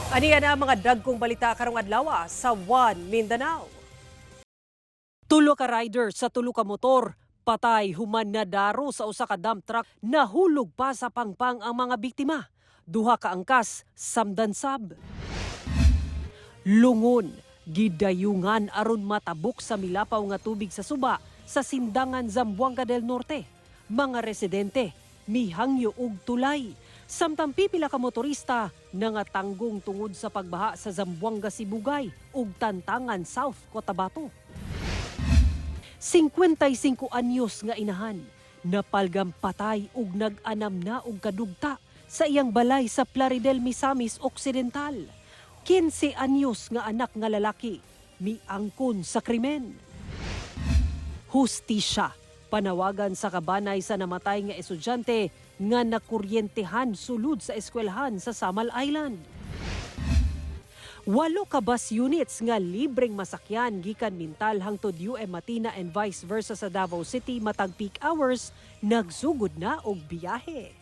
Aniya na mga dagkong balita karong adlawa sa Mindanao. Tulo ka rider sa tulo ka motor, patay human na daro sa usa ka dump truck, nahulog pa sa pangpang ang mga biktima. Duha ka angkas, samdansab. Lungon, gidayungan aron matabok sa milapaw nga tubig sa suba sa Sindangan, Zamboanga del Norte. Mga residente, mihangyo og tulay. Samtang pipila ka motorista nangatanggong tungod sa pagbaha sa Zamboanga, Sibugay ug Tantangan, South Cotabato. 55 anyos nga inahan, napalgam patay ug nag-anam na og kadugta sa iyang balay sa Plaridel, Misamis Occidental. 15 anyos nga anak nga lalaki, miangkon sa krimen. Hustisya, panawagan sa kabanay sa namatay nga estudyante nga nakuryentehan sulod sa eskwelahan sa Samal Island. 8 ka bus units nga libreng masakyan gikan Mintal hangtod UM Matina and vice versa sa Davao City matag peak hours nagsugod na og biyahe.